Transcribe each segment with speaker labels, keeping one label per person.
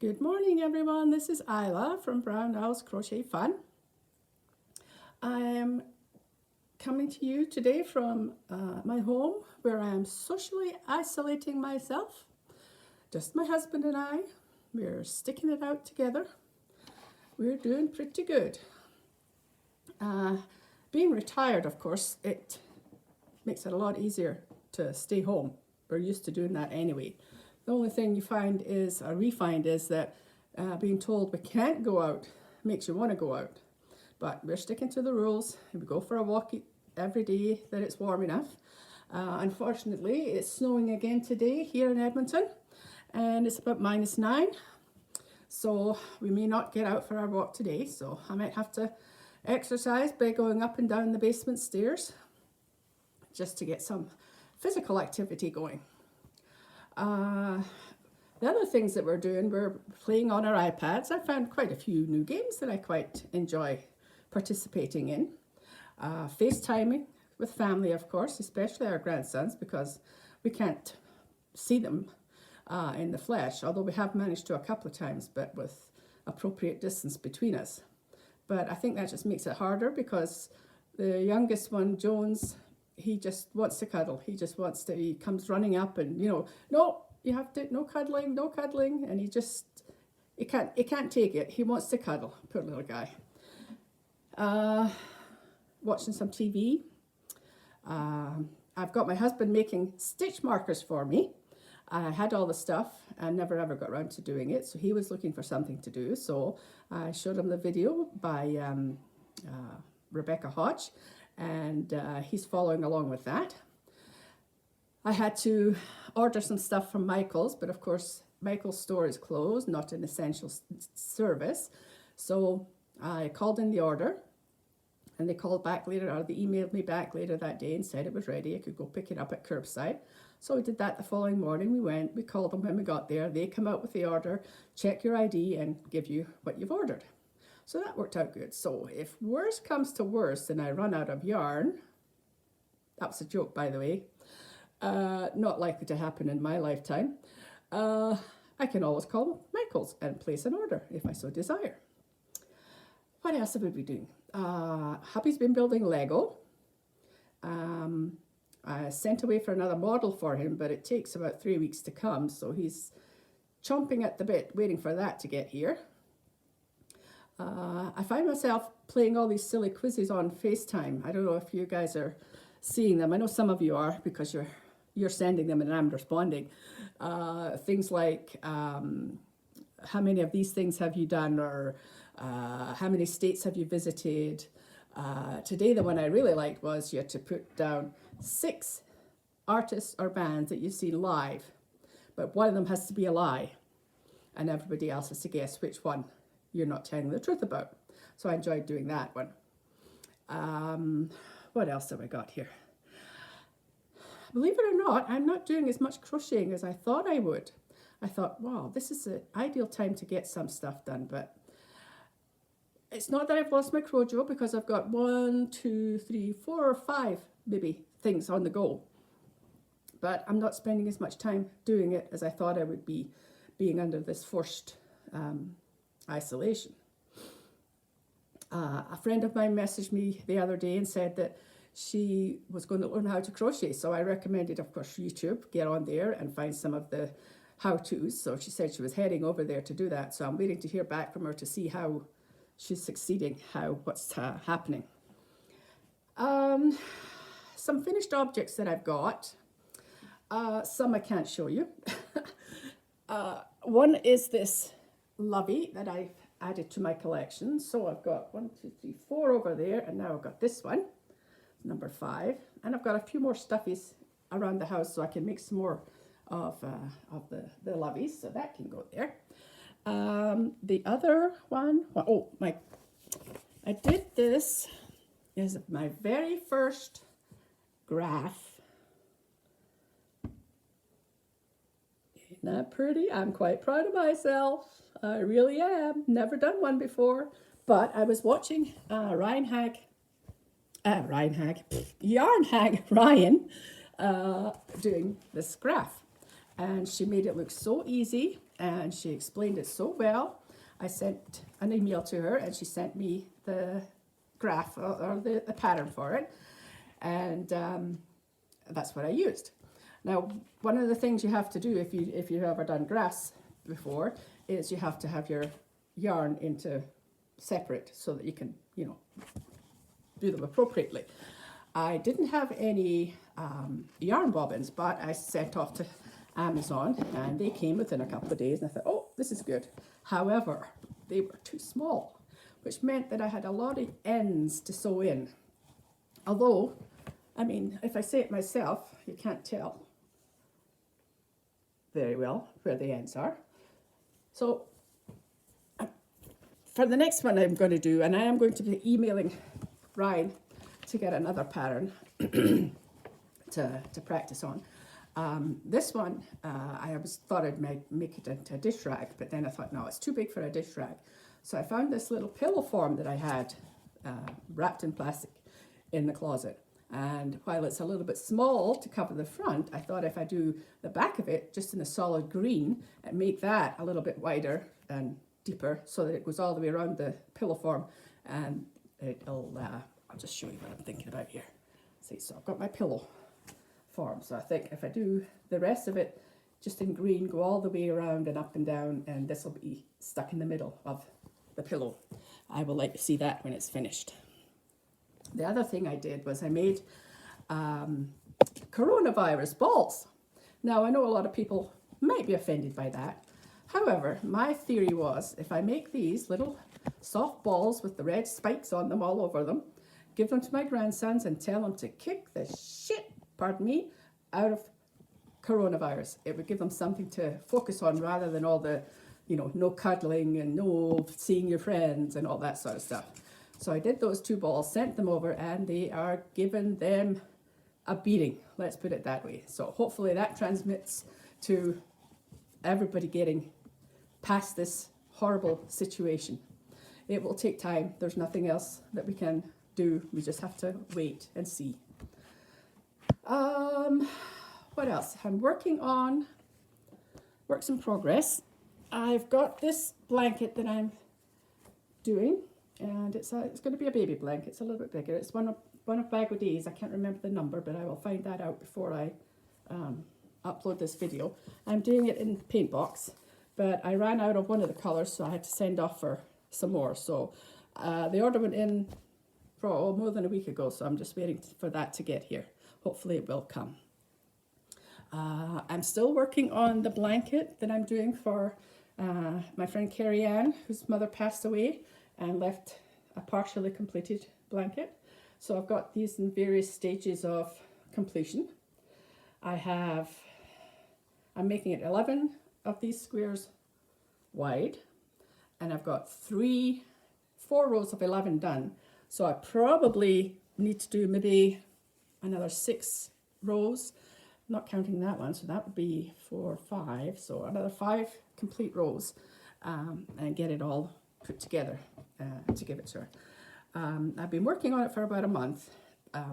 Speaker 1: Good morning, everyone. This is Isla from Brown Owl's Crochet Fun. I am coming to you today from my home where I am socially isolating myself. Just my husband and I. We're sticking it out together. We're doing pretty good. Being retired, of course, it makes it a lot easier to stay home. We're used to doing that anyway. The only thing we find is that being told we can't go out makes you want to go out. But we're sticking to the rules. We go for a walk every day that it's warm enough. Unfortunately, it's snowing again today here in Edmonton, and it's about -9. So we may not get out for our walk today. So I might have to exercise by going up and down the basement stairs just to get some physical activity going. The other things that we're doing, we're playing on our iPads. I found quite a few new games that I quite enjoy participating in. FaceTiming with family, of course, especially our grandsons, because we can't see them in the flesh, although we have managed to a couple of times, but with appropriate distance between us. But I think that just makes it harder because the youngest one, Jones, he just wants to cuddle. He comes running up and, no, you have to, no cuddling, no cuddling. And he can't take it. He wants to cuddle, poor little guy. Watching some TV. I've got my husband making stitch markers for me. I had all the stuff and never ever got around to doing it. So he was looking for something to do. So I showed him the video by Rebecca Hodge. And he's following along with that. I had to order some stuff from Michael's, but of course Michael's store is closed, not an essential service. So I called in the order, and they called back later, or they emailed me back later that day and said it was ready. I could go pick it up at curbside. So we did that the following morning. We called them when we got there. They come out with the order, check your ID, and give you what you've ordered. So that worked out good. So if worse comes to worse and I run out of yarn, that was a joke, by the way, not likely to happen in my lifetime, I can always call Michael's and place an order if I so desire. What else have we been doing? Hubby's been building Lego. I sent away for another model for him, but it takes about 3 weeks to come, so he's chomping at the bit waiting for that to get here. I find myself playing all these silly quizzes on FaceTime. I don't know if you guys are seeing them. I know some of you are because you're sending them and I'm responding. Things like how many of these things have you done, or how many states have you visited. Today the one I really liked was you had to put down 6 artists or bands that you've seen live, but one of them has to be a lie and everybody else has to guess which one you're not telling the truth about. So I enjoyed doing that one. What else have I got here? Believe it or not, I'm not doing as much crocheting as I thought I would. I thought, wow, this is the ideal time to get some stuff done, but it's not that I've lost my crojo, because I've got 1, 2, 3, 4 or 5 maybe things on the go. But I'm not spending as much time doing it as I thought I would be, being under this forced isolation. A friend of mine messaged me the other day and said that she was going to learn how to crochet. So I recommended, of course, YouTube, get on there and find some of the how-tos. So she said she was heading over there to do that. So I'm waiting to hear back from her to see how she's succeeding, what's happening. Some finished objects that I've got. Some I can't show you. One is this lovey that I've added to my collection. So I've got 1, 2, 3, 4 over there, and now I've got this one, number 5, and I've got a few more stuffies around the house so I can make some more of the loveys, so that can go there. The other one, I did this, is my very first graph. Isn't that pretty? I'm quite proud of myself. I really am. Never done one before. But I was watching Yarn Hag Ryan doing this graph. and she made it look so easy, and she explained it so well. I sent an email to her, and she sent me the graph or the pattern for it, and that's what I used. Now, one of the things you have to do if you've ever done grass before is you have to have your yarn into separate so that you can, you know, do them appropriately. I didn't have any yarn bobbins, but I sent off to Amazon, and they came within a couple of days, and I thought, oh, this is good. However, they were too small, which meant that I had a lot of ends to sew in. Although, I mean, if I say it myself, you can't tell very well where the ends are. So for the next one I'm going to do, and I am going to be emailing Ryan to get another pattern to practice on. This one, I thought I'd make it into a dish rag, but then I thought, no, it's too big for a dish rag. So I found this little pillow form that I had wrapped in plastic in the closet. And while it's a little bit small to cover the front, I thought if I do the back of it just in a solid green and make that a little bit wider and deeper so that it goes all the way around the pillow form, and it'll, I'll just show you what I'm thinking about here. See, so I've got my pillow form. So I think if I do the rest of it just in green, go all the way around and up and down, and this will be stuck in the middle of the pillow. I will like to see that when it's finished. The other thing I did was I made coronavirus balls. Now, I know a lot of people might be offended by that. However, my theory was if I make these little soft balls with the red spikes on them all over them, give them to my grandsons and tell them to kick the shit, pardon me, out of coronavirus. It would give them something to focus on rather than all the, you know, no cuddling and no seeing your friends and all that sort of stuff. So I did those 2 balls, sent them over, and they are giving them a beating. Let's put it that way. So hopefully that transmits to everybody getting past this horrible situation. It will take time. There's nothing else that we can do. We just have to wait and see. What else? I'm working on works in progress. I've got this blanket that I'm doing, and it's going to be a baby blanket. It's a little bit bigger. It's one of Bagwodé's. I can't remember the number, but I will find that out before I upload this video. I'm doing it in paint box, but I ran out of one of the colors, so I had to send off for some more. So the order went in for more than a week ago, so I'm just waiting for that to get here. Hopefully it will come. I'm still working on the blanket that I'm doing for my friend Carrie Ann, whose mother passed away and left a partially completed blanket. So I've got these in various stages of completion. I'm making it 11 of these squares wide, and I've got 4 rows of 11 done. So I probably need to do maybe another 6 rows, not counting that one, so that would be 4, 5, so another 5 complete rows, and get it all put together to give it to her. I've been working on it for about a month,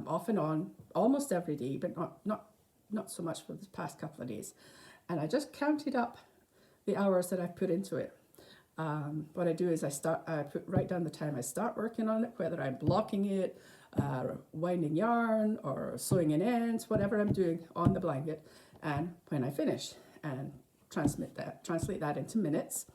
Speaker 1: off and on, almost every day, but not so much for the past couple of days. And I just counted up the hours that I've put into it. What I do is I put right down the time I start working on it, whether I'm blocking it, winding yarn, or sewing in ends, whatever I'm doing on the blanket, and when I finish, and translate that into minutes.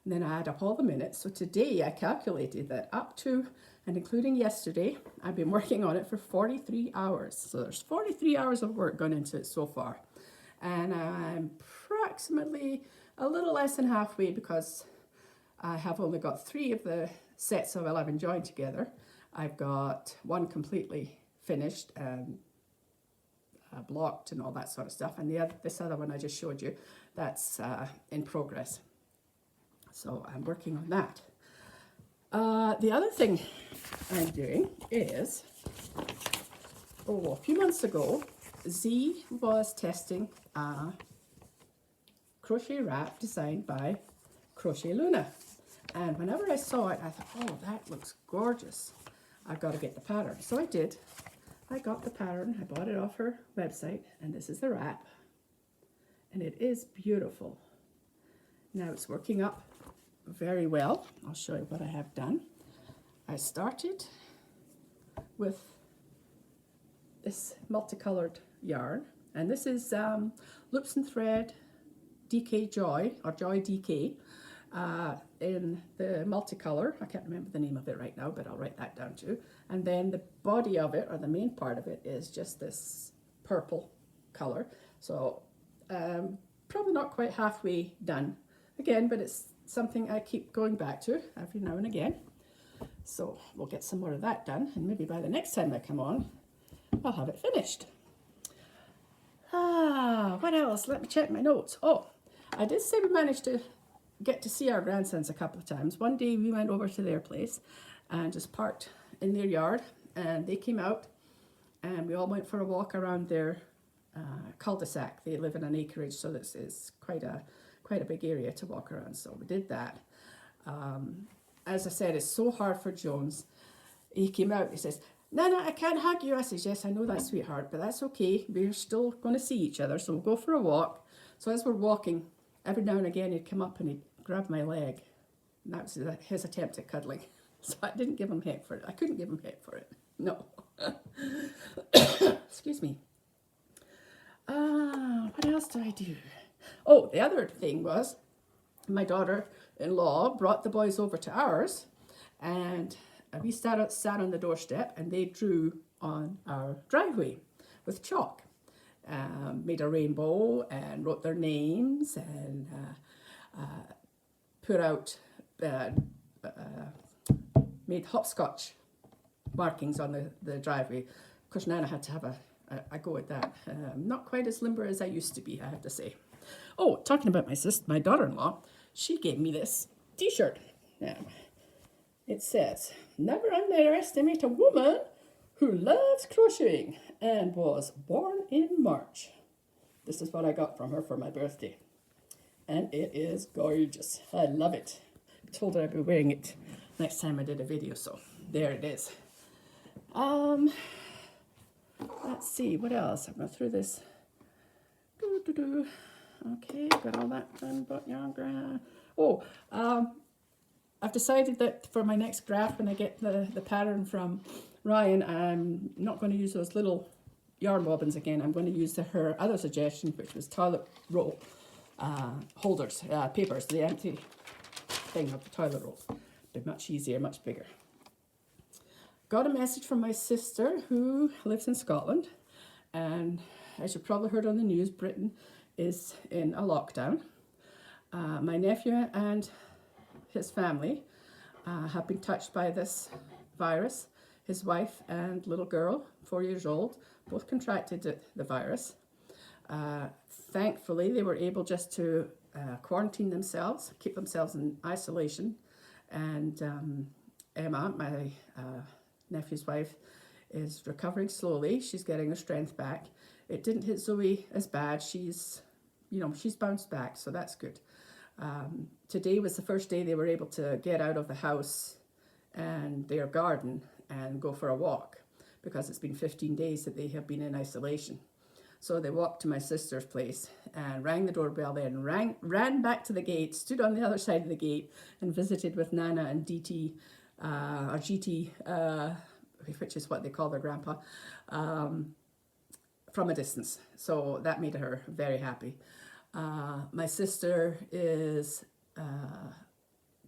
Speaker 1: And then I add up all the minutes. So today I calculated that up to and including yesterday, I've been working on it for 43 hours. So there's 43 hours of work gone into it so far. And I'm approximately a little less than halfway because I have only got 3 of the sets of 11 joined together. I've got 1 completely finished and blocked and all that sort of stuff. And this other one I just showed you, that's in progress. So I'm working on that. The other thing I'm doing is, a few months ago, Z was testing a crochet wrap designed by Crochet Luna. And whenever I saw it, I thought, oh, that looks gorgeous. I've got to get the pattern. So I did. I got the pattern. I bought it off her website, and this is the wrap. and it is beautiful. Now it's working up very well. I'll show you what I have done. I started with this multicolored yarn, and this is Loops and Thread DK Joy, or Joy DK, in the multicolor. I can't remember the name of it right now, but I'll write that down too. And then the body of it, or the main part of it, is just this purple color. So probably not quite halfway done again, but it's something I keep going back to every now and again. So we'll get some more of that done, and maybe by the next time I come on, I'll have it finished. What else? Let me check my notes. Oh, I did say we managed to get to see our grandsons a couple of times. One day we went over to their place and just parked in their yard, and they came out and we all went for a walk around their cul-de-sac. They live in an acreage, so this is quite a big area to walk around, so we did that. As I said, it's so hard for Jones. He came out, he says, "Nana, I can't hug you." I says, "Yes, I know that, sweetheart, but that's okay. We're still going to see each other, so we'll go for a walk." So as we're walking, every now and again he'd come up and he'd grab my leg. And that was his attempt at cuddling. So I didn't give him heck for it. I couldn't give him heck for it. No. Excuse me. What else do I do? Oh, the other thing was, my daughter-in-law brought the boys over to ours, and we sat on the doorstep, and they drew on our driveway with chalk. Made a rainbow and wrote their names, and put out, made hopscotch markings on the driveway. Of course, Nana had to have a go at that. Not quite as limber as I used to be, I have to say. Oh, talking about my daughter-in-law, she gave me this T-shirt. Now, it says, "Never underestimate a woman who loves crocheting and was born in March." This is what I got from her for my birthday. And it is gorgeous. I love it. I told her I'd be wearing it next time I did a video, so there it is. Let's see, what else? I'm going through this. Okay, got all that done, but yarn. Oh, I've decided that for my next graph, when I get the pattern from Ryan, I'm not going to use those little yarn bobbins again. I'm going to use her other suggestion, which was toilet roll holders, papers, the empty thing of the toilet rolls. They're much easier, much bigger. Got a message from my sister who lives in Scotland, and as you probably heard on the news, Britain is in a lockdown. My nephew and his family have been touched by this virus. His wife and little girl, 4 years old, both contracted the virus. Thankfully, they were able just to quarantine themselves, keep themselves in isolation. And Emma, my nephew's wife, is recovering slowly. She's getting her strength back. It didn't hit Zoe as bad. She's bounced back, so that's good. Today was the first day they were able to get out of the house and their garden and go for a walk, because it's been 15 days that they have been in isolation. So they walked to my sister's place and rang the doorbell, then ran back to the gate, stood on the other side of the gate, and visited with Nana and DT, or GT, which is what they call their grandpa, from a distance. So that made her very happy. My sister is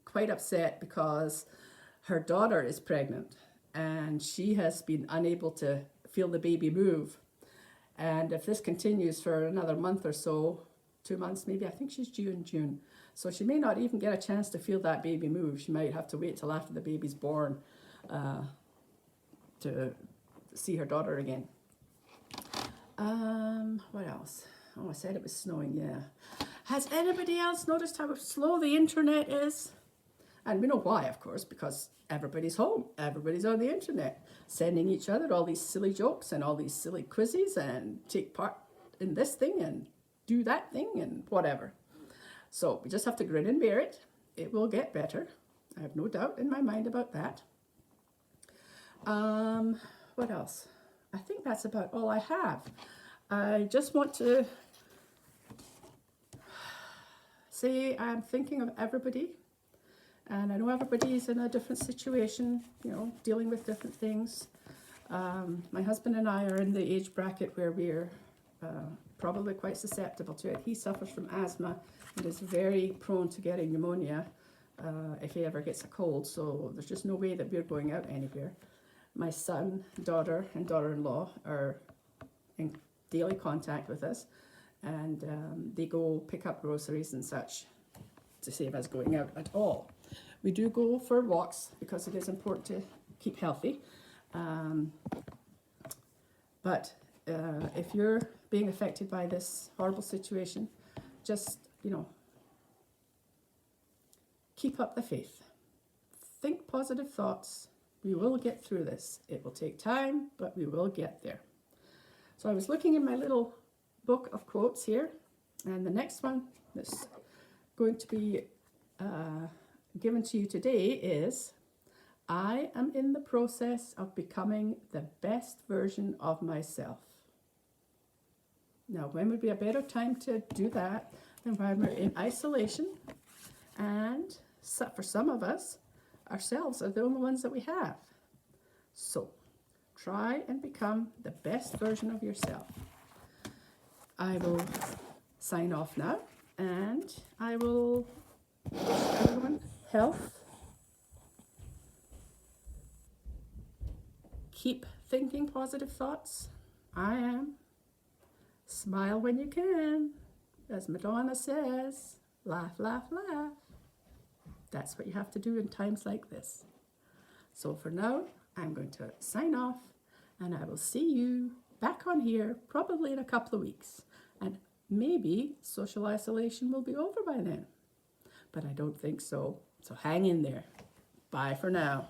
Speaker 1: quite upset because her daughter is pregnant and she has been unable to feel the baby move. And if this continues for another month or so, 2 months maybe, I think she's due in June. So she may not even get a chance to feel that baby move. She might have to wait till after the baby's born to see her daughter again. What else? Oh, I said it was snowing, yeah. Has anybody else noticed how slow the internet is? And we know why, of course, because everybody's home. Everybody's on the internet, sending each other all these silly jokes and all these silly quizzes and take part in this thing and do that thing and whatever. So we just have to grin and bear it. It will get better. I have no doubt in my mind about that. What else? I think that's about all I have. I just want to say I'm thinking of everybody, and I know everybody's in a different situation, you know, dealing with different things. My husband and I are in the age bracket where we're probably quite susceptible to it. He suffers from asthma and is very prone to getting pneumonia if he ever gets a cold, so there's just no way that we're going out anywhere. My son, daughter, and daughter-in-law are in daily contact with us, and they go pick up groceries and such to save us going out at all. We do go for walks because it is important to keep healthy. But if you're being affected by this horrible situation, just, you know, keep up the faith. Think positive thoughts. We will get through this. It will take time, but we will get there. So I was looking in my little book of quotes here, and the next one that's going to be given to you today is, I am in the process of becoming the best version of myself. Now, when would be a better time to do that than when we're in isolation? And for some of us, ourselves are the only ones that we have. So, try and become the best version of yourself. I will sign off now, and I will wish everyone health. Keep thinking positive thoughts. I am. Smile when you can. As Madonna says, laugh, laugh, laugh. That's what you have to do in times like this. So for now, I'm going to sign off, and I will see you back on here probably in a couple of weeks. And maybe social isolation will be over by then. But I don't think so. So hang in there. Bye for now.